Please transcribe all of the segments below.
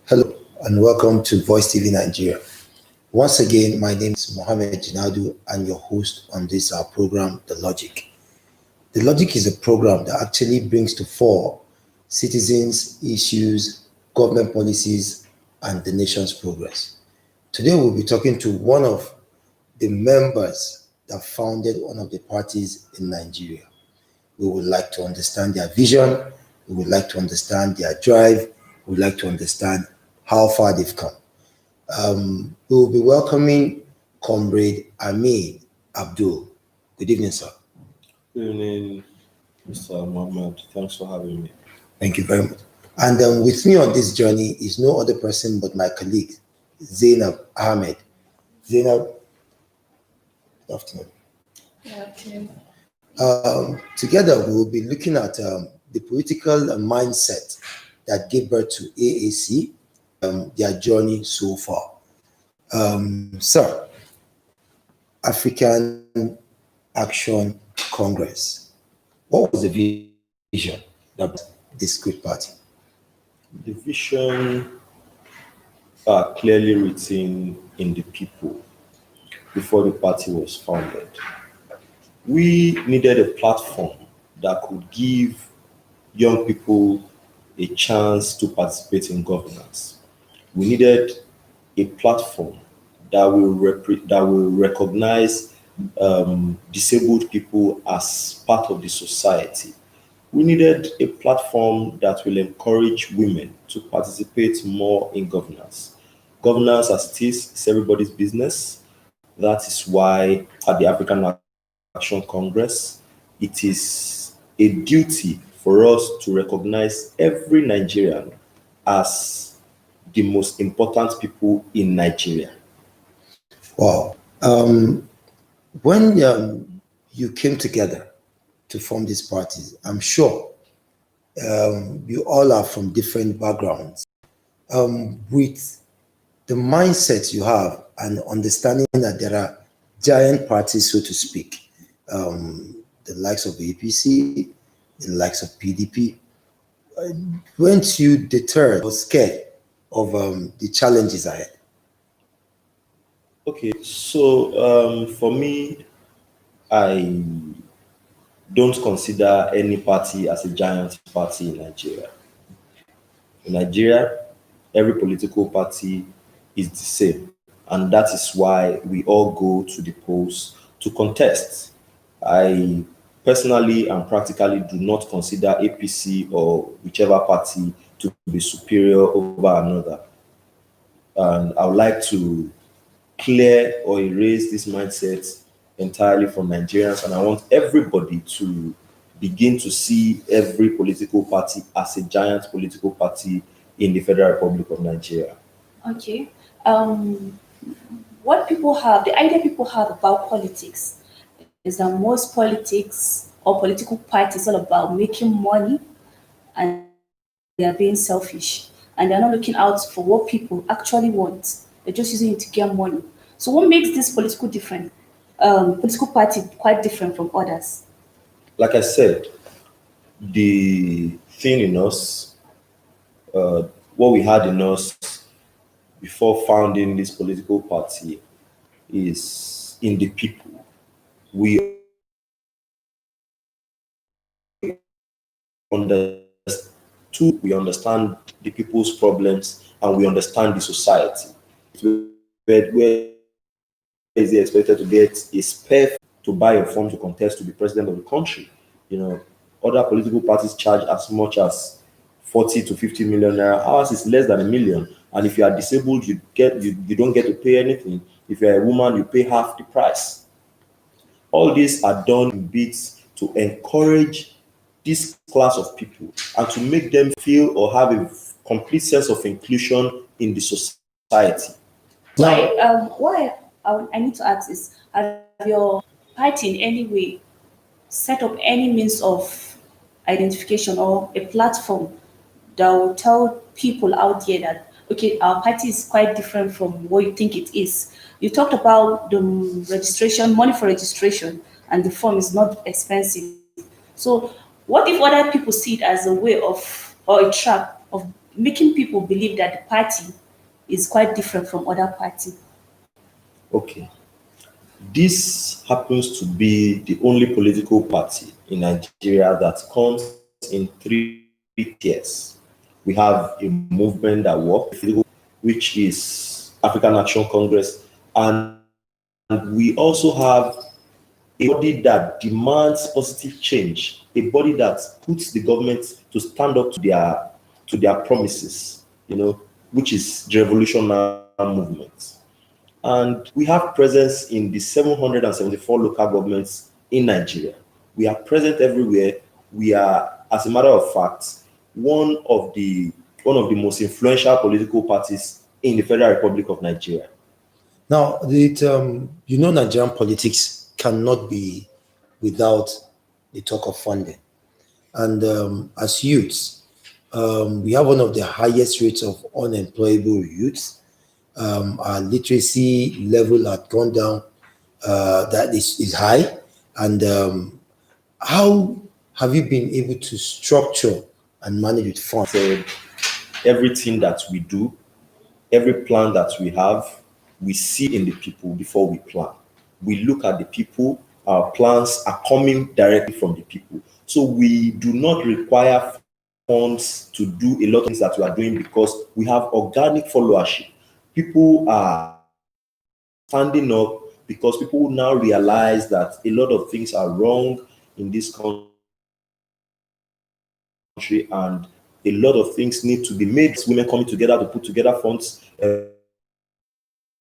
Hello and welcome to Voicetv Nigeria. Once again, my name is Mohammed Jinadu and your host on this our program, The Logic. The Logic is a program that actually brings to fore citizens, issues, government policies, and the nation's progress. Today, we'll be talking to one of the members that founded one of the parties in Nigeria. We would like to understand their vision, we would like to understand their drive, we would like to understand how far they've come. We will be welcoming Comrade Amin Abdul. Good evening, sir. Good evening, Mr. Mohammed. Thanks for having me. Thank you very much. And with me on this journey is no other person but my colleague, Zainab Ahmed. Zainab, good afternoon. Okay. Together, we will be looking at the political mindset that gave birth to A.A.C, their journey so far. Sir, African Action Congress. What was the vision of this great party? The vision are clearly written in the people before the party was founded. We needed a platform that could give young people a chance to participate in governance. We needed a platform that will recognize disabled people as part of the society. We needed a platform that will encourage women to participate more in governance. Governance, as it is everybody's business. That is why at the African Action Congress, it is a duty for us to recognize every Nigerian as the most important people in Nigeria. Wow. When you came together to form these parties, I'm sure you all are from different backgrounds. With the mindset you have and understanding that there are giant parties, so to speak, the likes of A.A.C, the likes of PDP, weren't you deterred or scared of the challenges ahead? Okay, so for me, I don't consider any party as a giant party in Nigeria. In Nigeria, every political party is the same, and that is why we all go to the polls to contest. I personally and practically do not consider A.P.C or whichever party to be superior over another. And I would like to clear or erase this mindset entirely from Nigerians, and I want everybody to begin to see every political party as a giant political party in the Federal Republic of Nigeria. Okay. What people have, the idea people have about politics is that most politics or political parties are all about making money and they are being selfish and they're not looking out for what people actually want. They're just using it to get money. So what makes this political party quite different from others? Like I said, the thing in us, what we had in us before founding this political party is in the people. We understand the people's problems and we understand the society. Where is he expected to get a spare to buy a form to contest to be president of the country? You know, other political parties charge as much as 40 to 50 million naira. Ours is less than a million. And if you are disabled, you don't get to pay anything. If you're a woman, you pay half the price. All these are done in bids to encourage this class of people and to make them feel or have a complete sense of inclusion in the society. I need to ask is, have your party in any way set up any means of identification or a platform that will tell people out there that, okay, our party is quite different from what you think it is? You talked about the registration, money for registration, and the form is not expensive. So what if other people see it as a way of or a trap of making people believe that the party is quite different from other parties. Okay. This happens to be the only political party in Nigeria that comes in three tiers. We have a movement that works, which is African Action Congress, and we also have a body that demands positive change, a body that puts the government to stand up to their promises, which is the Revolution Now movement. And we have presence in the 774 local governments in Nigeria. We are present everywhere. We are, as a matter of fact, one of the most influential political parties in the Federal Republic of Nigeria. Now, Nigerian politics cannot be without the talk of funding. And as youths, we have one of the highest rates of unemployable youths. Our literacy level had gone down, that is high. And how have you been able to structure and manage with funds? So everything that we do, every plan that we have, we see in the people before we plan. We look at the people, our plans are coming directly from the people. So we do not require funds to do a lot of things that we are doing because we have organic followership. People are standing up because people now realize that a lot of things are wrong in this country and a lot of things need to be made. Women coming together to put together funds,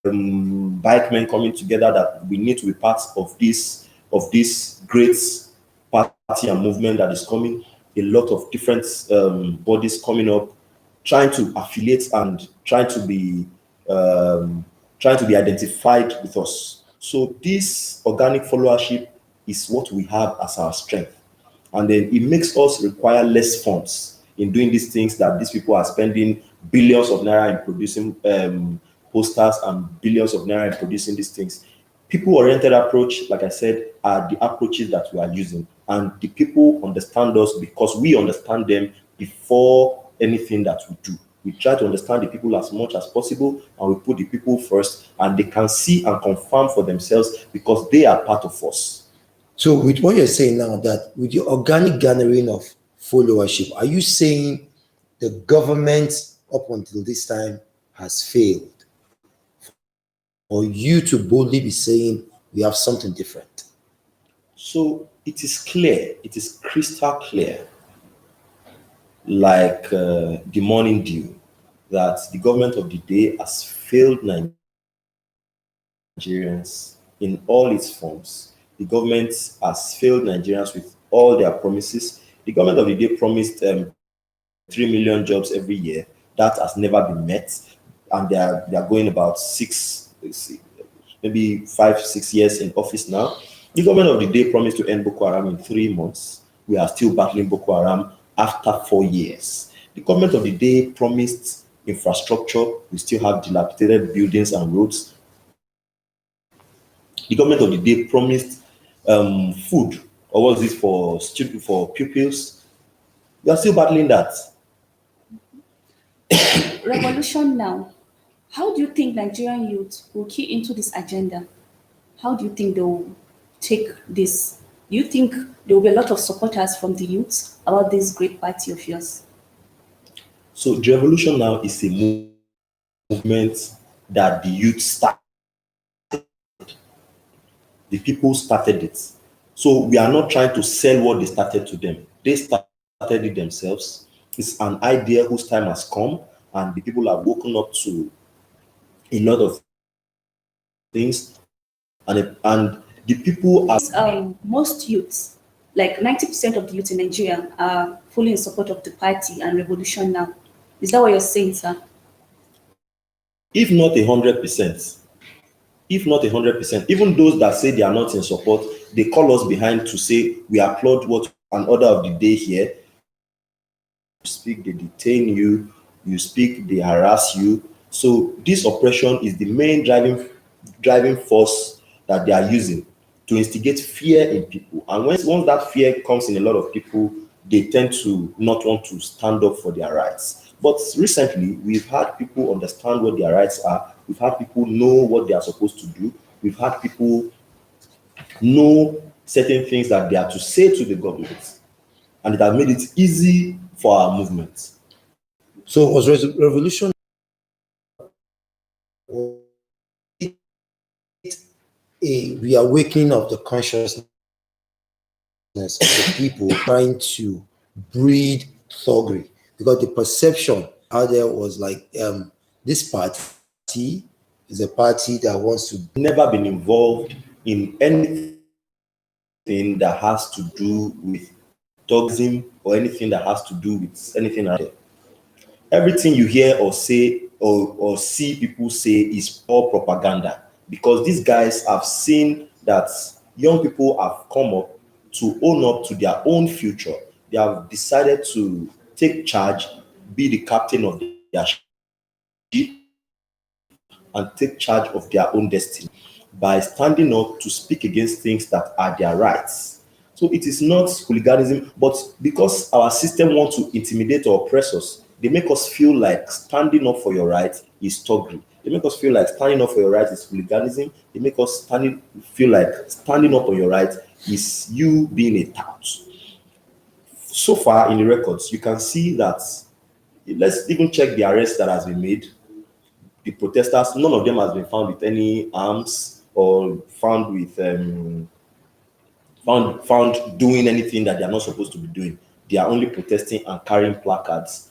bike men coming together that we need to be part of this great party and movement that is coming. A lot of different bodies coming up, trying to affiliate and trying to be identified with us. So this organic followership is what we have as our strength, and then it makes us require less funds in doing these things that these people are spending billions of naira in producing posters and billions of naira in producing these things. People-oriented approach, like I said, are the approaches that we are using, and the people understand us because we understand them before anything that we do. We try to understand the people as much as possible, and we put the people first, and they can see and confirm for themselves because they are part of us. So with what you're saying now, that with your organic garnering of followership, are you saying the government up until this time has failed? Or you to boldly be saying we have something different? So it is clear, it is crystal clear, like the morning dew, that the government of the day has failed Nigerians in all its forms. The government has failed Nigerians with all their promises. The government of the day promised 3 million jobs every year. That has never been met, and they are going about maybe 5-6 years in office now. The government of the day promised to end Boko Haram in 3 months. We are still battling Boko Haram after 4 years. The government of the day promised infrastructure. We still have dilapidated buildings and roads. The government of the day promised food, or was it for pupils? We are still battling that. Revolution Now. How do you think Nigerian youth will key into this agenda? How do you think they will take this? Do you think there will be a lot of supporters from the youth about this great party of yours? So the Revolution Now is a movement that the youth started. The people started it. So we are not trying to sell what they started to them. They started it themselves. It's an idea whose time has come, and the people have woken up to a lot of things. And the people are most youths, like 90% of the youth in Nigeria, are fully in support of the party and Revolution Now. Is that what you're saying, sir? if not 100%, even those that say they are not in support, they call us behind to say we applaud what an order of the day here. You speak, they detain you. You speak, they harass you. So this oppression is the main driving force that they are using to instigate fear in people. And once that fear comes in a lot of people, they tend to not want to stand up for their rights. But recently, we've had people understand what their rights are. We've had people know what they are supposed to do. We've had people know certain things that they are to say to the government. And it has made it easy for our movement. So was revolution a reawakening of the consciousness of the people trying to breed thuggery? Because the perception out there was like, this party is a party that wants to. Never been involved in anything that has to do with toxin or anything that has to do with anything out there. Everything you hear or say or see people say is all propaganda, because these guys have seen that young people have come up to own up to their own future. They have decided to take charge, be the captain of their ship, and take charge of their own destiny by standing up to speak against things that are their rights. So it is not hooliganism, but because our system wants to intimidate or oppress us, they make us feel like standing up for your rights is thuggery. They make us feel like standing up for your rights is hooliganism. They make us feel like standing up for your rights is you being a tout. So far in the records, you can see that. Let's even check the arrest that has been made. The protesters, none of them has been found with any arms or found with found doing anything that they are not supposed to be doing. They are only protesting and carrying placards